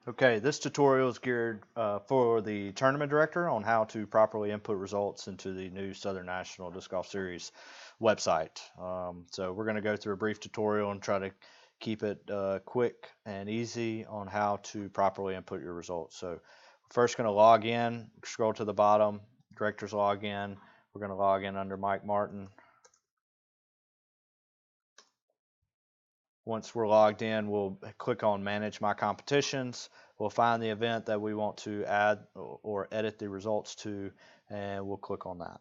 Okay, this tutorial is geared for the tournament director on how to properly input results into the new Southern National Disc Golf Series website. So we're going to go through a brief tutorial and try to keep it quick and easy on how to properly input your results. So first going to log in, scroll to the bottom, director's login. We're going to log in under Mike Martin. Once we're logged in, we'll click on Manage My Competitions. We'll find the event that we want to add or edit the results to, and we'll click on that.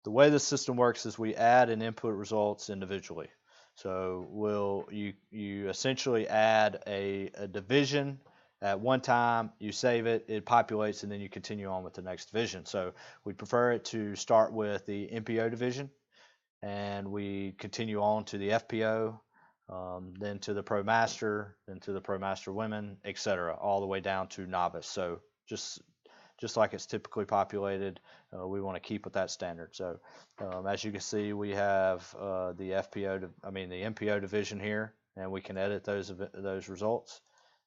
The way the system works is we add and input results individually. So you essentially add a division at one time, you save it, it populates, and then you continue on with the next division. So we prefer it to start with the MPO division, and we continue on to the FPO, then to the Pro Master, then to the Pro Master Women, etc., all the way down to novice. So just like it's typically populated, we want to keep with that standard. So as you can see, we have the MPO division here, and we can edit those results.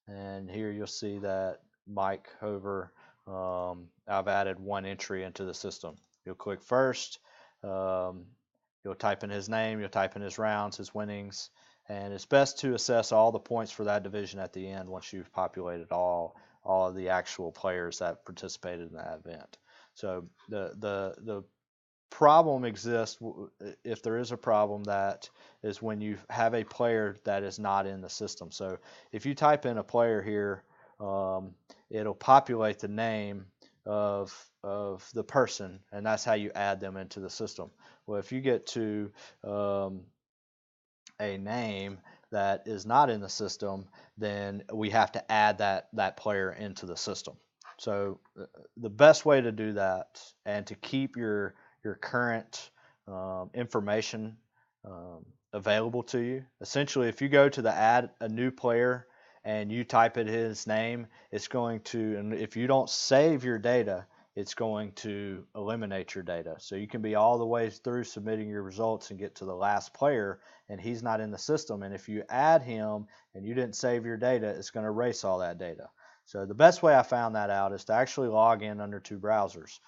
And here you'll see that Mike Hover, I've added one entry into the system. You'll click first. You'll type in his name, you'll type in his rounds, his winnings, and it's best to assess all the points for that division at the end once you've populated all of the actual players that participated in that event. So the problem exists, if there is a problem, that is when you have a player that is not in the system. So if you type in a player here, it'll populate the name of the person, and that's how you add them into the system. Well, if you get to a name that is not in the system, then we have to add that player into the system. So the best way to do that and to keep your current information available to you, essentially, if you go to the add a new player and you type in his name, it's going to, and if you don't save your data, it's going to eliminate your data. So you can be all the way through submitting your results and get to the last player, and he's not in the system. And if you add him and you didn't save your data, it's going to erase all that data. So the best way I found that out is to actually log in under two browsers.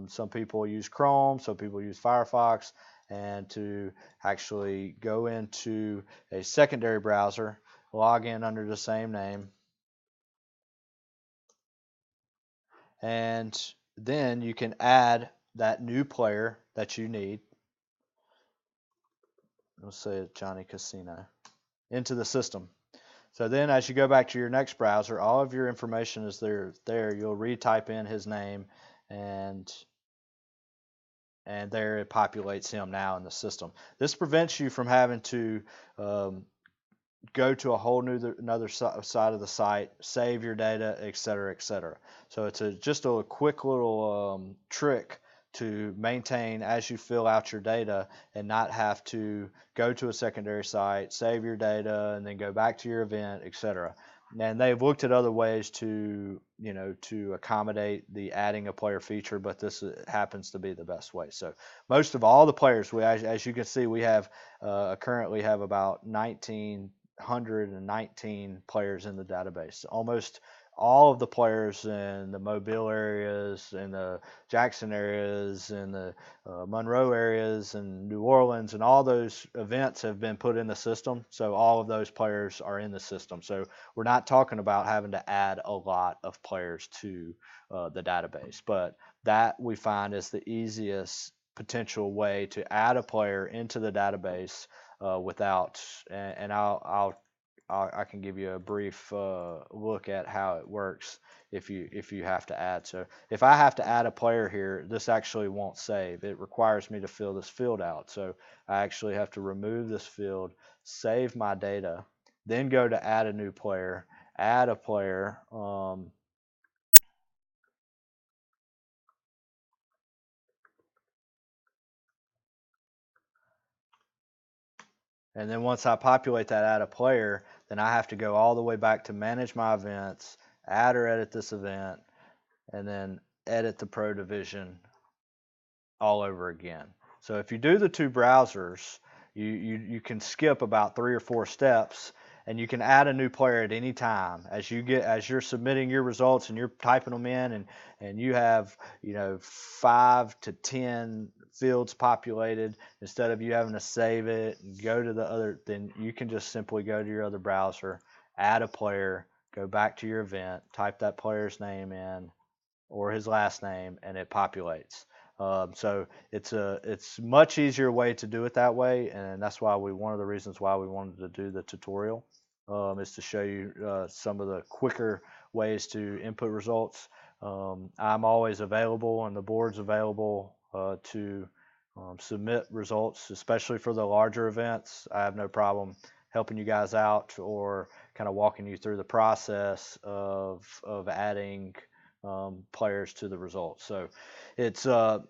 Some people use Chrome, some people use Firefox, and to actually go into a secondary browser, log in under the same name, and then you can add that new player that you need. Let's say Johnny Casino into the system. So then as you go back to your next browser, all of your information is there. You'll retype in his name, and there it populates him now in the system. This prevents you from having to go to a whole another side of the site, save your data, etc., etc. So it's just a quick little trick to maintain as you fill out your data and not have to go to a secondary site, save your data, and then go back to your event, etc. And they've looked at other ways to accommodate the adding a player feature, but this happens to be the best way. So most of all the players, as you can see, we have currently have about 1,919 players in the database. Almost all of the players in the Mobile areas, in the Jackson areas, in the Monroe areas, and New Orleans, and all those events have been put in the system. So all of those players are in the system. So we're not talking about having to add a lot of players to the database, but that we find is the easiest potential way to add a player into the database without, and I can give you a brief look at how it works if you have to add. So if I have to add a player here, this actually won't save. It requires me to fill this field out. So I actually have to remove this field, save my data, then go to add a new player, add a player. And then once I populate that add a player, then I have to go all the way back to manage my events, add or edit this event, and then edit the Pro Division all over again. So if you do the two browsers, you can skip about 3 or 4 steps, and you can add a new player at any time as you're submitting your results and you're typing them in, and you have 5 to 10 fields populated. Instead of you having to save it and go to the other, then you can just simply go to your other browser, add a player, go back to your event, type that player's name in or his last name, and it populates. So it's much easier way to do it that way, and that's why one of the reasons why we wanted to do the tutorial is to show you some of the quicker ways to input results. I'm always available, and the board's available to submit results, especially for the larger events. I have no problem helping you guys out or kind of walking you through the process of adding players to the results. So it's a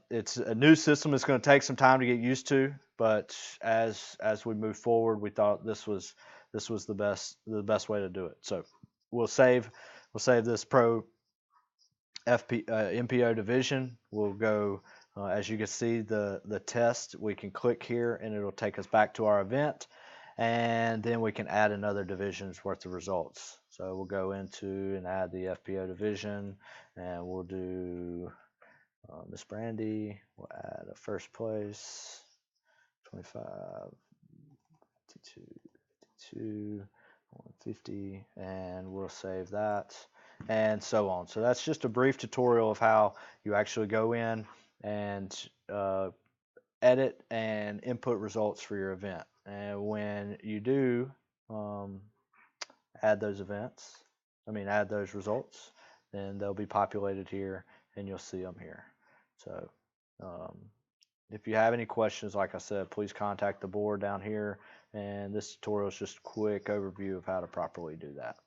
new system. It's going to take some time to get used to, but as we move forward, we thought this was the best way to do it. So we'll save this Pro MPO division. We'll go as you can see the test. We can click here and it'll take us back to our event, and then we can add another division's worth of results. So we'll go into and add the FPO division, and we'll do Miss Brandy. We'll add a first place, 25, 52, 52, 150, and we'll save that, and so on. So that's just a brief tutorial of how you actually go in and edit and input results for your event. And when you do add those results, then they'll be populated here and you'll see them here. So if you have any questions, like I said, please contact the board down here, and this tutorial is just a quick overview of how to properly do that.